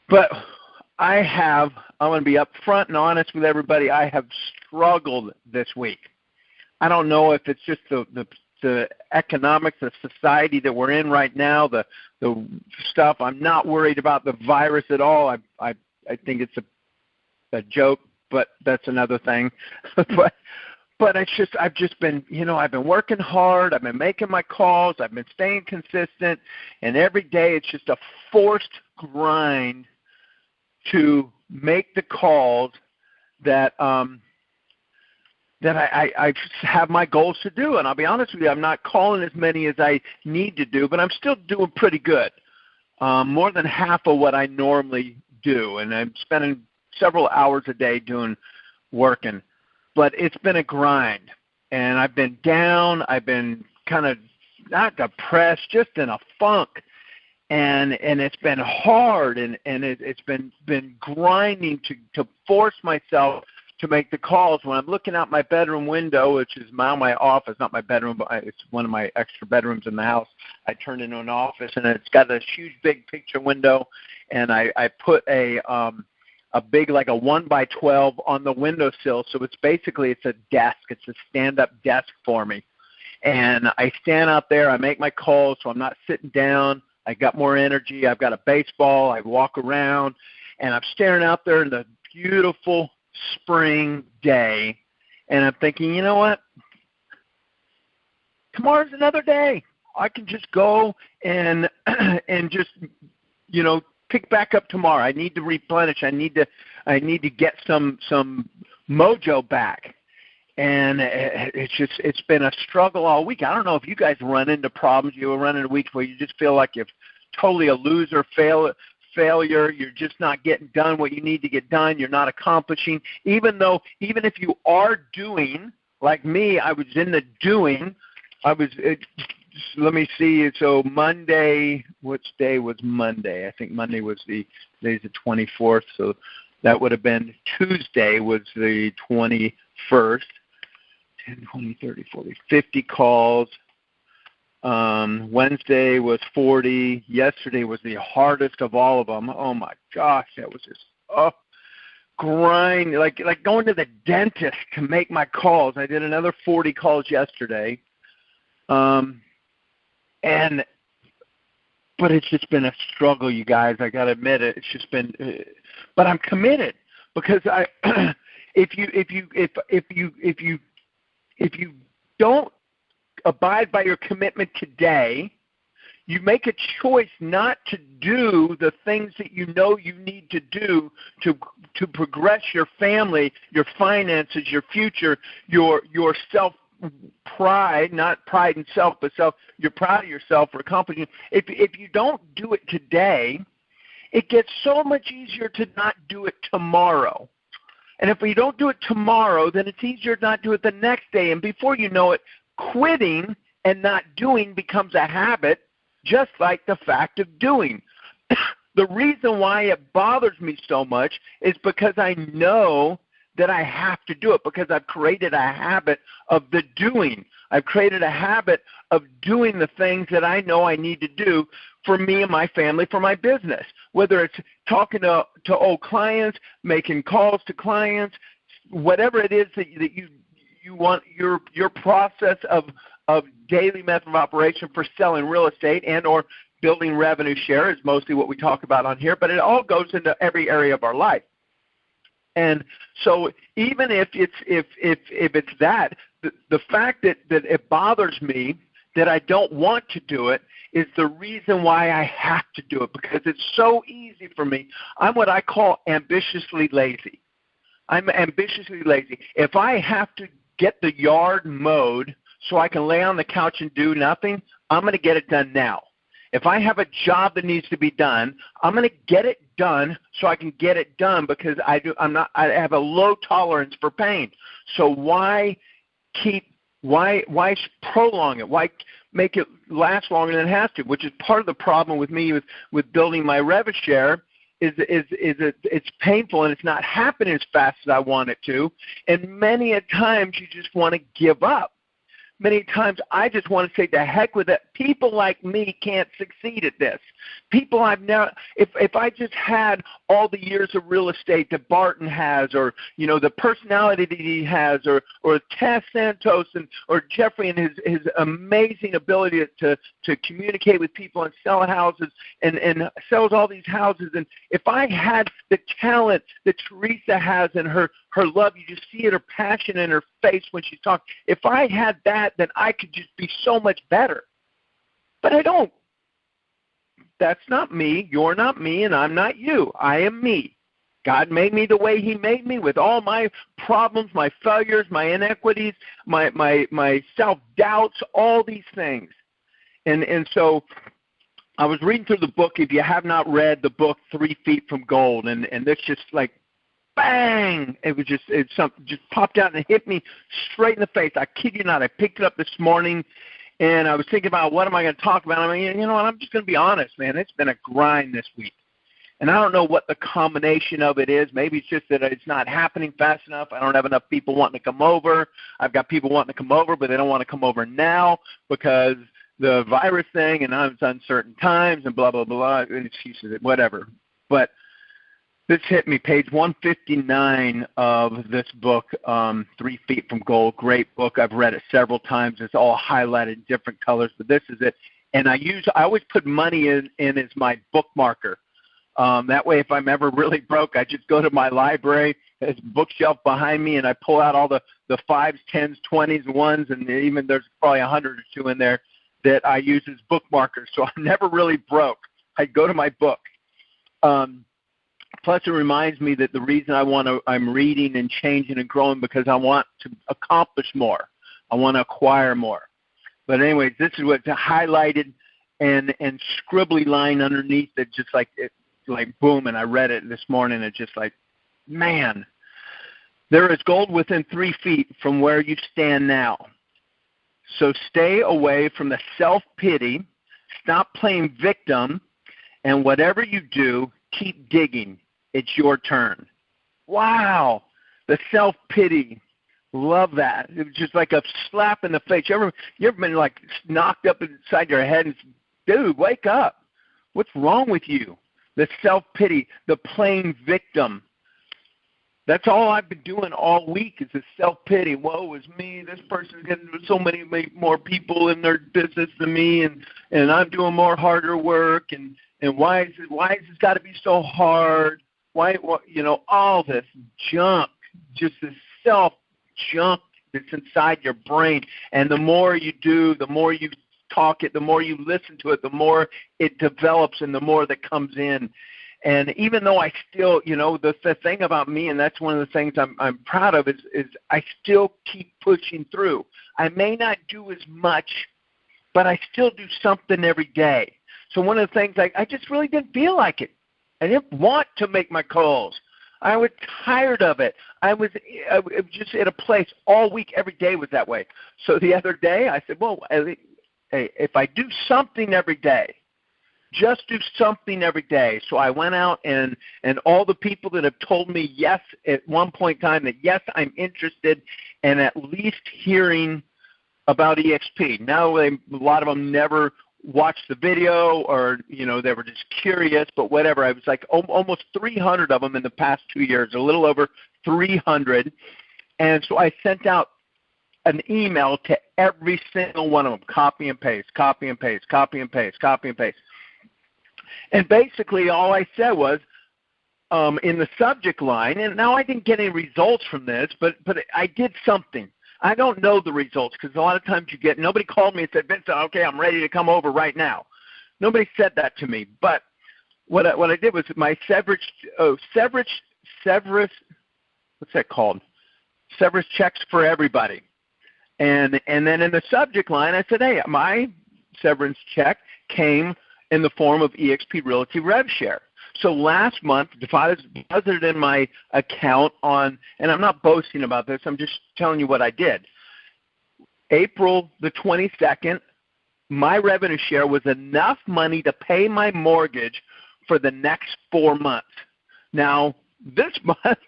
But I'm going to be upfront and honest with everybody, I have struggled this week. I don't know if it's just the economics, the society that we're in right now, the stuff. I'm not worried about the virus at all. I think it's a joke, but that's another thing. But it's just, I've just been, I've been working hard. I've been making my calls. I've been staying consistent. And every day it's just a forced grind to make the calls that I have my goals to do. And I'll be honest with you, I'm not calling as many as I need to do, but I'm still doing pretty good, more than half of what I normally do. And I'm spending several hours a day working. But it's been a grind, and I've been down. I've been kind of not depressed, just in a funk, and it's been hard, and it's been grinding to force myself to make the calls. When I'm looking out my bedroom window, which is now my office, not my bedroom, but it's one of my extra bedrooms in the house, I turned into an office, and it's got this huge big picture window, and I put a big, like a 1x12 on the windowsill. So it's a desk. It's a stand-up desk for me. And I stand out there. I make my calls, so I'm not sitting down. I got more energy. I've got a baseball. I walk around, and I'm staring out there in the beautiful spring day, and I'm thinking, you know what? Tomorrow's another day. I can just go and just, pick back up tomorrow. I need to replenish. I need to get some mojo back. And it's been a struggle all week. I don't know if you guys run into problems. You run into weeks where you just feel like you're totally a loser, failure. You're just not getting done what you need to get done. You're not accomplishing. Even if you are doing, like me, I was in the doing. Let me see. So Monday, which day was Monday? I think Monday was today's the 24th. So that would have been Tuesday was the 21st. 10, 20, 30, 40, 50 calls. Wednesday was 40. Yesterday was the hardest of all of them. Oh my gosh, that was just grind, like going to the dentist to make my calls. I did another 40 calls yesterday. But it's just been a struggle, you guys. I got to admit it. It's just been, but I'm committed because if you don't abide by your commitment today, you make a choice not to do the things that you know you need to do to progress your family, your finances, your future, your self-pride, not pride in self, but you're proud of yourself for accomplishing. If you don't do it today, it gets so much easier to not do it tomorrow. And if you don't do it tomorrow, then it's easier to not do it the next day. And before you know it, quitting and not doing becomes a habit, just like the fact of doing. The reason why it bothers me so much is because I know that I have to do it, because I've created a habit of the doing. I've created a habit of doing the things that I know I need to do for me and my family, for my business, whether it's talking to old clients, making calls to clients, whatever it is that you want your process of daily method of operation for selling real estate and or building revenue share is mostly what we talk about on here, but it all goes into every area of our life. And so even if it's that, the fact that it bothers me that I don't want to do it is the reason why I have to do it, because it's so easy for me. I'm what I call ambitiously lazy. I'm ambitiously lazy. If I have to get the yard mowed so I can lay on the couch and do nothing, I'm going to get it done now. If I have a job that needs to be done, I'm going to get it done so I can get it done, because I have a low tolerance for pain. So why prolong it? Why make it last longer than it has to? Which is part of the problem with me with building my revenue share. Is it's painful and it's not happening as fast as I want it to, and many a times you just want to give up. Many times I just want to say, to heck with it. People like me can't succeed at this. People I've never, if I just had all the years of real estate that Barton has, or, you know, the personality that he has, or Tess Santos or Jeffrey and his amazing ability to communicate with people and sell houses and sells all these houses. And if I had the talent that Teresa has and her love, you just see it, her passion in her face when she's talking. If I had that, then I could just be so much better. But I don't. That's not me. You're not me, and I'm not you. I am me. God made me the way he made me, with all my problems, my failures, my inequities, my self-doubts, all these things. And so I was reading through the book. If you have not read the book 3 Feet from Gold, and this just like, bang! It something just popped out and it hit me straight in the face. I kid you not. I picked it up this morning, and I was thinking about what am I going to talk about. I mean, you know what? I'm just going to be honest, man. It's been a grind this week, and I don't know what the combination of it is. Maybe it's just that it's not happening fast enough. I don't have enough people wanting to come over. I've got people wanting to come over, but they don't want to come over now because the virus thing, and it's uncertain times, and blah blah blah. And excuses, whatever. But this hit me, page 159 of this book, 3 Feet from Gold. Great book. I've read it several times. It's all highlighted in different colors, but this is it. And I always put money in as my bookmarker. That way, if I'm ever really broke, I just go to my library, there's a bookshelf behind me, and I pull out all the 5s, 10s, 20s, 1s, and even there's probably 100 or 2 in there that I use as bookmarkers. So I'm never really broke. I go to my book. Plus, it reminds me that the reason I'm reading and changing and growing because I want to accomplish more. I want to acquire more. But anyways, this is what's highlighted and scribbly line underneath it, just like boom. And I read it this morning. It's just like, man, there is gold within 3 feet from where you stand now. So stay away from the self-pity. Stop playing victim. And whatever you do, keep digging. It's your turn. Wow. The self-pity. Love that. It was just like a slap in the face. You ever been like knocked up inside your head and, dude, wake up. What's wrong with you? The self-pity, the playing victim. That's all I've been doing all week is the self-pity. Woe is me. This person's getting so many more people in their business than me, and I'm doing more harder work, and why is it got to be so hard? Why, all this junk, just this self-junk that's inside your brain. And the more you do, the more you talk it, the more you listen to it, the more it develops and the more that comes in. And even though I still, the thing about me, and that's one of the things I'm proud of, is I still keep pushing through. I may not do as much, but I still do something every day. So one of the things, I just really didn't feel like it. I didn't want to make my calls. I was tired of it. I was just at a place all week, every day was that way. So the other day I said, well, hey, if I do something every day, just do something every day. So I went out and all the people that have told me yes at one point in time that yes, I'm interested in at least hearing about EXP. Now a lot of them never watched the video or, they were just curious, but whatever. I was like almost 300 of them in the past 2 years, a little over 300. And so I sent out an email to every single one of them, copy and paste, copy and paste, copy and paste, copy and paste. And basically all I said was in the subject line, and now I didn't get any results from this, but I did something. I don't know the results because a lot of times nobody called me and said, Vincent, okay, I'm ready to come over right now. Nobody said that to me. But what I did was my severance, what's that called? Severance checks for everybody. And then in the subject line, I said, hey, my severance check came in the form of EXP Realty Rev Share. So last month, deposited in my account and I'm not boasting about this, I'm just telling you what I did. April the 22nd, my revenue share was enough money to pay my mortgage for the next 4 months. Now, this month,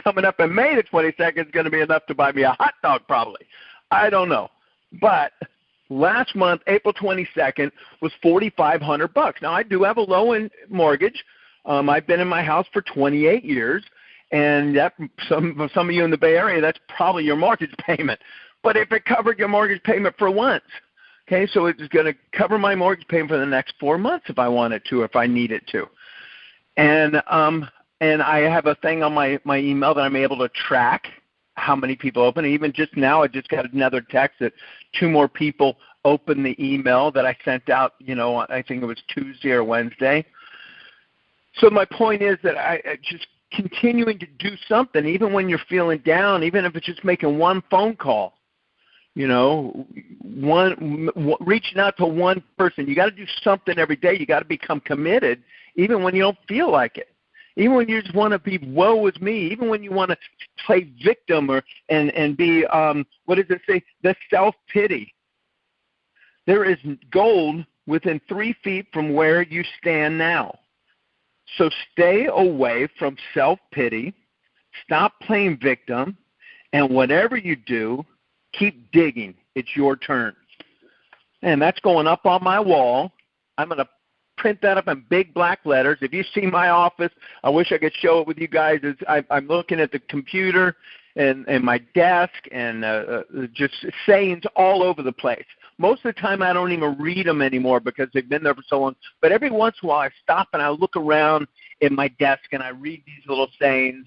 coming up in May the 22nd, is going to be enough to buy me a hot dog probably. I don't know. But last month, April 22nd, was $4,500. Now, I do have a low-end mortgage. I've been in my house for 28 years, and that, some of you in the Bay Area, that's probably your mortgage payment. But if it covered your mortgage payment for once, okay, so it's going to cover my mortgage payment for the next 4 months if I wanted to, if I needed to. And I have a thing on my email that I'm able to track how many people open. Even just now, I just got another text that 2 more people opened the email that I sent out, I think it was Tuesday or Wednesday. So my point is that I just continuing to do something, even when you're feeling down, even if it's just making one phone call, reaching out to one person. You got to do something every day. You got to become committed, even when you don't feel like it. Even when you just want to be woe is me, even when you want to play victim and be, what does it say, the self-pity. There is gold within 3 feet from where you stand now. So stay away from self-pity, stop playing victim, and whatever you do, keep digging. It's your turn. And that's going up on my wall. I'm going to print that up in big black letters. If you see my office, I wish I could show it with you guys. I'm looking at the computer and my desk and just sayings all over the place. Most of the time I don't even read them anymore because they've been there for so long. But every once in a while I stop and I look around in my desk and I read these little sayings.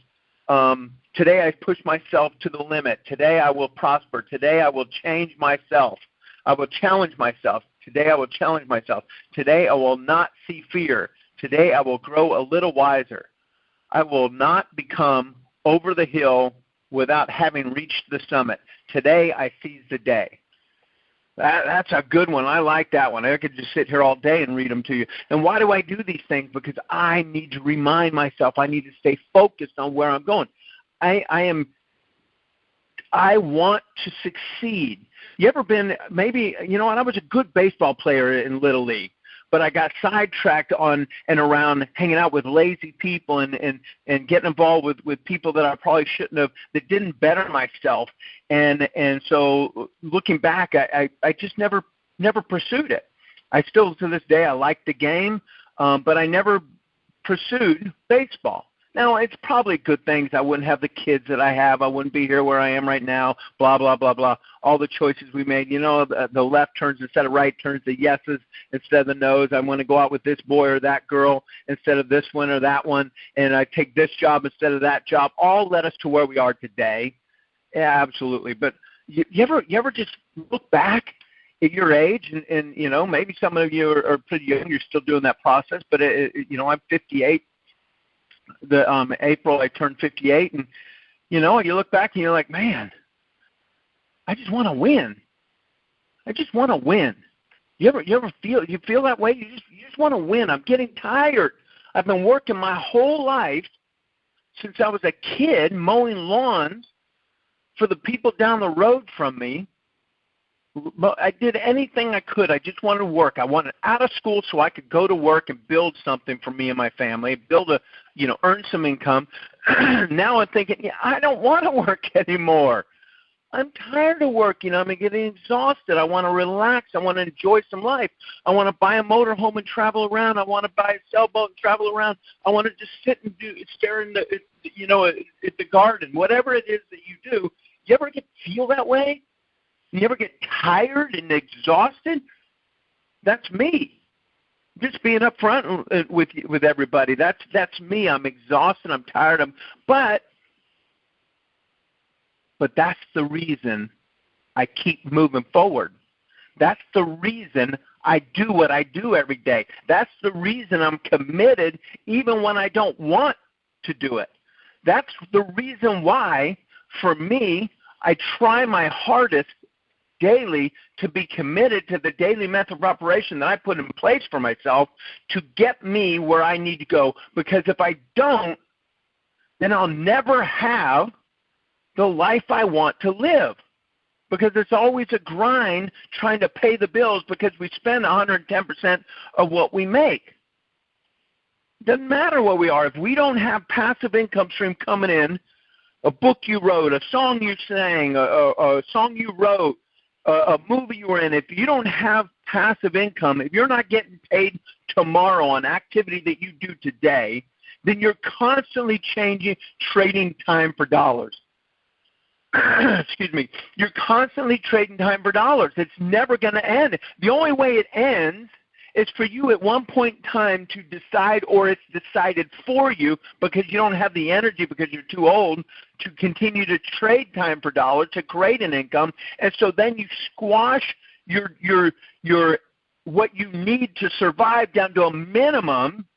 Today I push myself to the limit. Today I will prosper. Today I will change myself. I will challenge myself. Today I will challenge myself. Today I will not see fear. Today I will grow a little wiser. I will not become over the hill without having reached the summit. Today I seize the day. That's a good one. I like that one. I could just sit here all day and read them to you. And why do I do these things? Because I need to remind myself. I need to stay focused on where I'm going. I want to succeed. You ever been, maybe, I was a good baseball player in Little League, but I got sidetracked on and around hanging out with lazy people and getting involved with people that I probably shouldn't have, that didn't better myself. And so looking back, I just never pursued it. I still, to this day, I like the game, but I never pursued baseball. Now, it's probably good things. I wouldn't have the kids that I have. I wouldn't be here where I am right now, blah, blah, blah, blah. All the choices we made. The left turns instead of right turns to yeses instead of the no's. I want to go out with this boy or that girl instead of this one or that one, and I take this job instead of that job. All led us to where we are today. Yeah, absolutely. But you ever just look back at your age, and maybe some of you are pretty young. You're still doing that process, but, I'm 58. April I turned 58, and you look back and you're like, man, I just want to win. I just want to win. You ever feel that way? You just want to win. I'm getting tired. I've been working my whole life since I was a kid mowing lawns for the people down the road from me. I did anything I could. I just wanted to work. I wanted out of school so I could go to work and build something for me and my family, earn some income. Now I'm thinking, I don't want to work anymore. I'm tired of working. I'm getting exhausted. I want to relax. I want to enjoy some life. I want to buy a motorhome and travel around. I want to buy a sailboat and travel around. I want to just sit and stare at the garden. Whatever it is that you do, you ever feel that way? You ever get tired and exhausted? That's me. Just being up front with everybody. That's me. I'm exhausted. I'm tired. But that's the reason I keep moving forward. That's the reason I do what I do every day. That's the reason I'm committed even when I don't want to do it. That's the reason why, for me, I try my hardest daily to be committed to the daily method of operation that I put in place for myself to get me where I need to go. Because if I don't, then I'll never have the life I want to live. Because it's always a grind trying to pay the bills because we spend 110% of what we make. Doesn't matter what we are. If we don't have passive income stream coming in, a book you wrote, a song you sang, a song you wrote, a movie you were in, if you don't have passive income, if you're not getting paid tomorrow on activity that you do today, then you're constantly trading time for dollars. Excuse me. You're constantly trading time for dollars. It's never going to end. The only way it ends is for you at one point in time to decide, or it's decided for you because you don't have the energy because you're too old to continue to trade time for dollars to create an income. And so then you squash your what you need to survive down to a minimum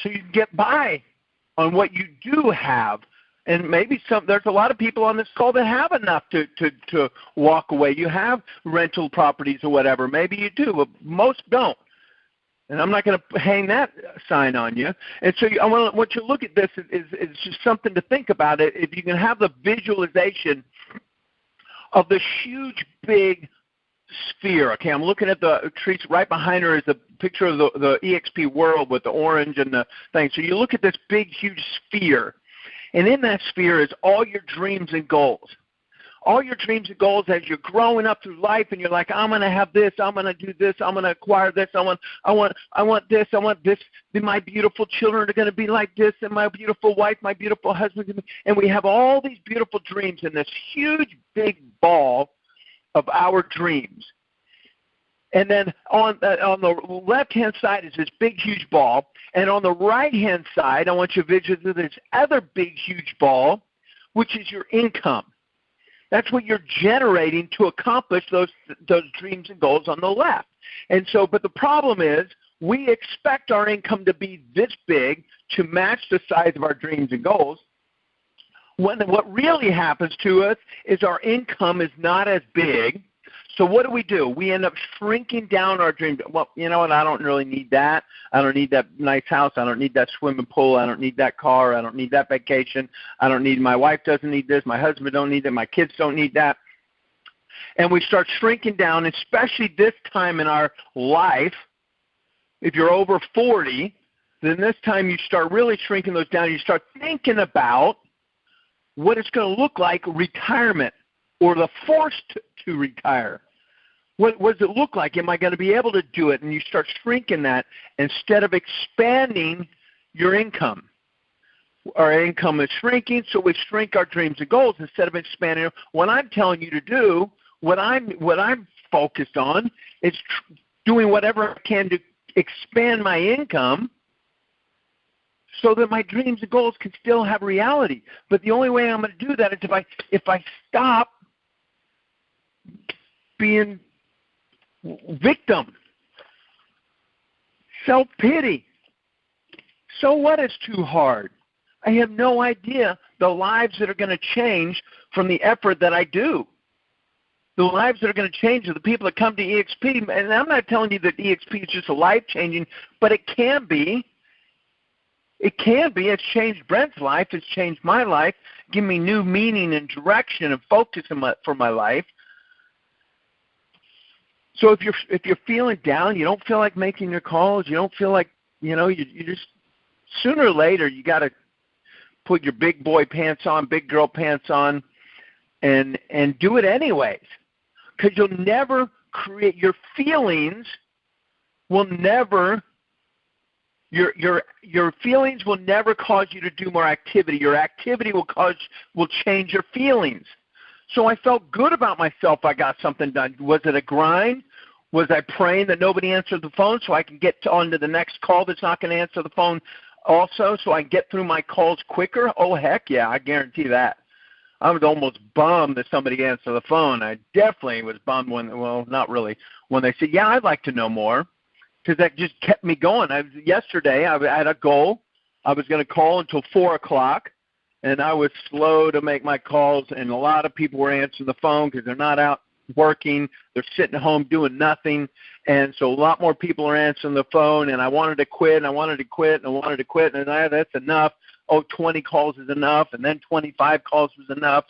so you can get by on what you do have. And maybe there's a lot of people on this call that have enough to walk away. You have rental properties or whatever. Maybe you do, but most don't. And I'm not going to hang that sign on you. And so I want you to look at this is just something to think about. It. If you can have the visualization of this huge, big sphere. Okay, I'm looking at the trees. Right behind her is a picture of the EXP world with the orange and the thing. So you look at this big, huge sphere. And in that sphere is all your dreams and goals. All your dreams and goals as you're growing up through life, and you're like, I'm going to have this, I'm going to do this, I'm going to acquire this, I want this, I want this. Then my beautiful children are going to be like this, and my beautiful wife, my beautiful husband. And we have all these beautiful dreams in this huge, big ball of our dreams. And then on the left-hand side is this big, huge ball. And on the right-hand side, I want you to visualize this other big, huge ball, which is your income. That's what you're generating to accomplish those dreams and goals on the left. And so, but the problem is we expect our income to be this big to match the size of our dreams and goals. When what really happens to us is our income is not as big. So what do? We end up shrinking down our dreams. Well, you know what? I don't really need that. I don't need that nice house. I don't need that swimming pool. I don't need that car. I don't need that vacation. I don't need, my wife doesn't need this. My husband don't need that. My kids don't need that. And we start shrinking down, especially this time in our life. If you're over 40, then this time you start really shrinking those down. You start thinking about what it's going to look like retirement or the force to retire. What does it look like? Am I going to be able to do it? And you start shrinking that instead of expanding your income. Our income is shrinking, so we shrink our dreams and goals instead of expanding them. What I'm telling you to do, what I'm focused on is doing whatever I can to expand my income so that my dreams and goals can still have reality. But the only way I'm going to do that is if I stop being victim, self-pity. So what is too hard? I have no idea the lives that are going to change from the effort that I do. The lives that are going to change are the people that come to EXP. And I'm not telling you that EXP is just a life-changing, but it can be. It can be. It's changed Brent's life. It's changed my life, given me new meaning and direction and focus for my life. So if you're feeling down, you don't feel like making your calls, you don't feel like, you just, sooner or later you got to put your big boy pants on, big girl pants on, and do it anyways. Because you'll never create, your feelings will never, your feelings will never cause you to do more activity. Your activity will change your feelings. So I felt good about myself. I got something done. Was it a grind? Was I praying that nobody answered the phone so I can get on to the next call that's not going to answer the phone also so I can get through my calls quicker? Oh, heck yeah, I guarantee that. I was almost bummed that somebody answered the phone. I definitely was bummed not really, when they said, yeah, I'd like to know more, because that just kept me going. Yesterday I had a goal. I was going to call until 4 o'clock. And I was slow to make my calls, and a lot of people were answering the phone because they're not out working. They're sitting at home doing nothing. And so a lot more people are answering the phone, and I wanted to quit, and I wanted to quit, and I wanted to quit, and that's enough. 20 calls is enough, and then 25 calls was enough,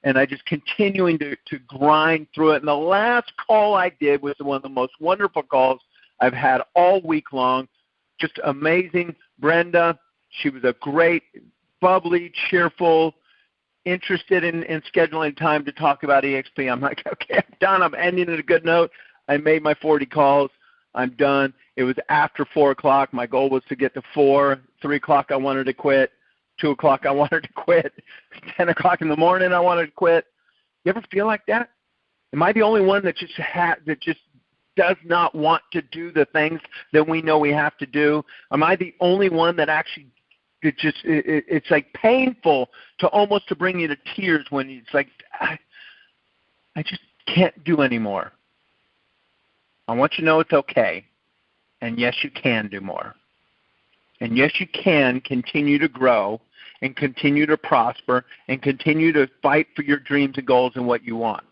and I just continuing to grind through it. And the last call I did was one of the most wonderful calls I've had all week long. Just amazing. Brenda, she was a great, bubbly, cheerful, interested in scheduling time to talk about EXP. I'm like, okay, I'm done. I'm ending at a good note. I made my 40 calls. I'm done. It was after 4 o'clock. My goal was to get to 4. 3 o'clock, I wanted to quit. 2 o'clock, I wanted to quit. 10 o'clock in the morning, I wanted to quit. You ever feel like that? Am I the only one that just does not want to do the things that we know we have to do? Am I the only one that actually it's like painful to almost to bring you to tears when it's like, I just can't do anymore. I want you to know it's okay. And yes, you can do more. And yes, you can continue to grow and continue to prosper and continue to fight for your dreams and goals and what you want.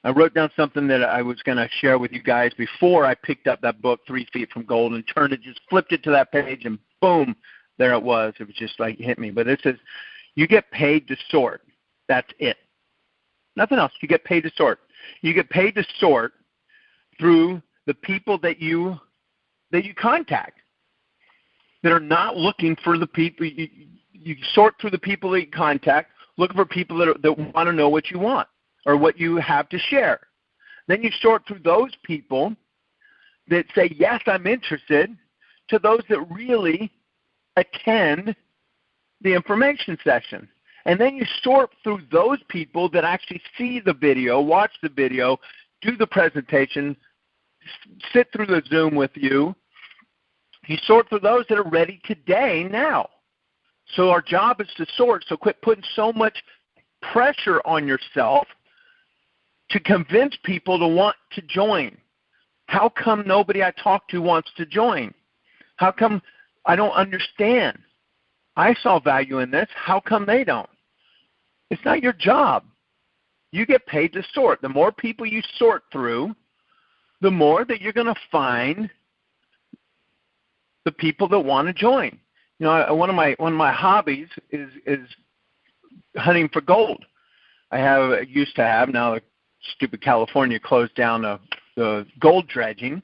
I wrote down something that I was going to share with you guys before I picked up that book, 3 Feet from Gold, and just flipped it to that page, and boom, there it was. It was just like, it hit me. But it says, you get paid to sort. That's it. Nothing else. You get paid to sort. You get paid to sort through the people that you contact that are not looking for the people. You sort through the people that you contact, looking for people that want to know what you want or what you have to share. Then you sort through those people that say, yes, I'm interested, to those that really attend the information session. And then you sort through those people that actually see the video, watch the video, do the presentation, sit through the Zoom with you. You sort through those that are ready today, now. So our job is to sort. So quit putting so much pressure on yourself to convince people to want to join. How come nobody I talk to wants to join? How come I don't understand? I saw value in this. How come they don't? It's not your job. You get paid to sort. The more people you sort through, the more that you're going to find the people that want to join. You know, one of my hobbies is hunting for gold. I used to have, now the stupid California closed down the gold dredging,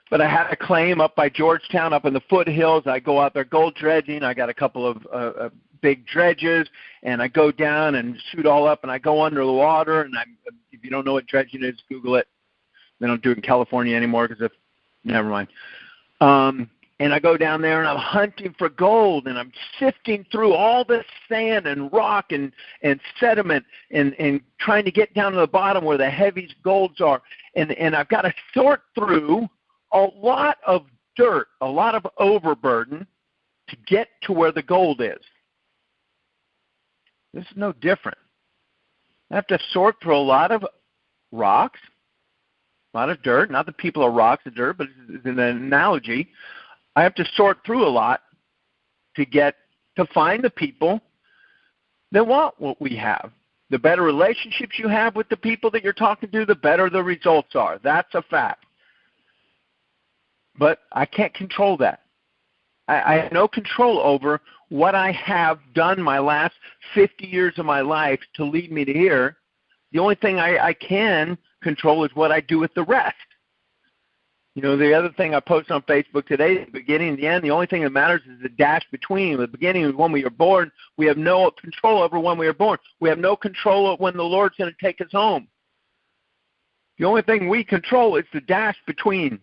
but I had a claim up by Georgetown, up in the foothills. I go out there gold dredging. I got a couple of big dredges, and I go down and shoot all up, and I go under the water. And if you don't know what dredging is, Google it. They don't do it in California anymore never mind. And I go down there and I'm hunting for gold, and I'm sifting through all this sand and rock and sediment and trying to get down to the bottom where the heaviest golds are. And I've got to sort through a lot of dirt, a lot of overburden to get to where the gold is. This is no different. I have to sort through a lot of rocks, a lot of dirt. Not that people are rocks and dirt, but it's an analogy. I have to sort through a lot to find the people that want what we have. The better relationships you have with the people that you're talking to, the better the results are. That's a fact. But I can't control that. I have no control over what I have done my last 50 years of my life to lead me to here. The only thing I can control is what I do with the rest. You know, the other thing I posted on Facebook today, the beginning and the end, the only thing that matters is the dash between. The beginning is when we are born. We have no control over when we are born. We have no control over when the Lord's going to take us home. The only thing we control is the dash between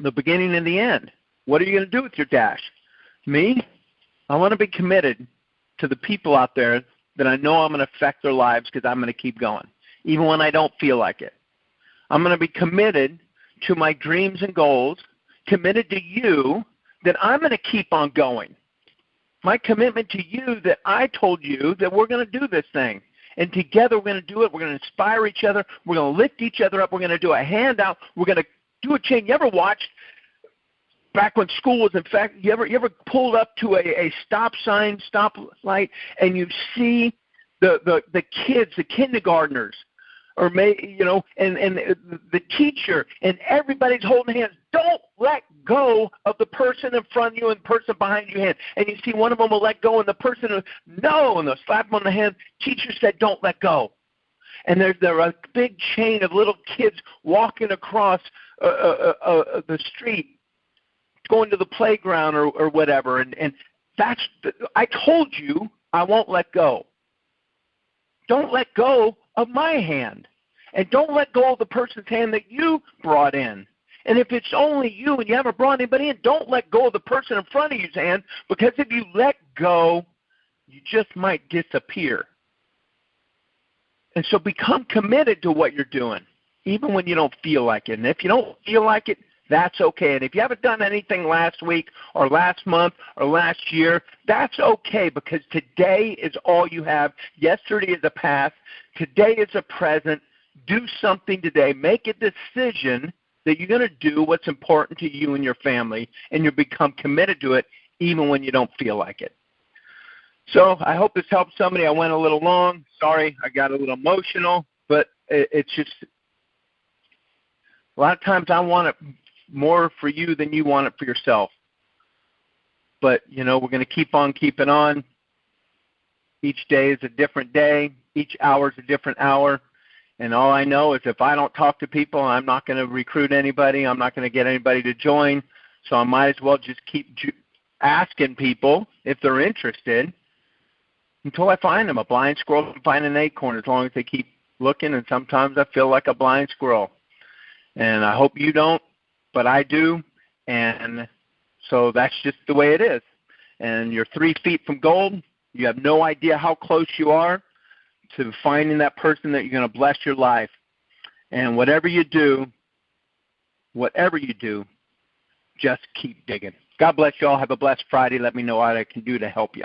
the beginning and the end. What are you going to do with your dash? Me? I want to be committed to the people out there that I know I'm going to affect their lives because I'm going to keep going, even when I don't feel like it. I'm going to be committed to my dreams and goals, committed to you that I'm going to keep on going. My commitment to you that I told you that we're going to do this thing. And together we're going to do it. We're going to inspire each other. We're going to lift each other up. We're going to do a handout. We're going to do a chain. You ever watched back when school was in fact, you ever pulled up to a stop light, and you see the kids, the kindergartners, or and the teacher, and everybody's holding hands. Don't let go of the person in front of you and the person behind you hand. And you see one of them will let go, and the person no, and they'll slap them on the hand. Teacher said, "Don't let go." And there's a big chain of little kids walking across the street, going to the playground or whatever. And that's I told you I won't let go. don't let go of my hand. And don't let go of the person's hand that you brought in. And if it's only you and you haven't brought anybody in, don't let go of the person in front of you's hand, because if you let go, you just might disappear. And so become committed to what you're doing, even when you don't feel like it. And if you don't feel like it, that's okay. And if you haven't done anything last week or last month or last year, that's okay, because today is all you have. Yesterday is a past. Today is a present. Do something today. Make a decision that you're going to do what's important to you and your family, and you become committed to it even when you don't feel like it. So I hope this helps somebody. I went a little long. Sorry, I got a little emotional, but it's just a lot of times I want it more for you than you want it for yourself. But, we're going to keep on keeping on. Each day is a different day. Each hour is a different hour. And all I know is if I don't talk to people, I'm not going to recruit anybody. I'm not going to get anybody to join. So I might as well just keep asking people if they're interested until I find them. A blind squirrel can find an acorn as long as they keep looking, and sometimes I feel like a blind squirrel. And I hope you don't, but I do. And so that's just the way it is. And you're 3 feet from gold. You have no idea how close you are to finding that person that you're going to bless your life. And whatever you do, just keep digging. God bless you all. Have a blessed Friday. Let me know what I can do to help you.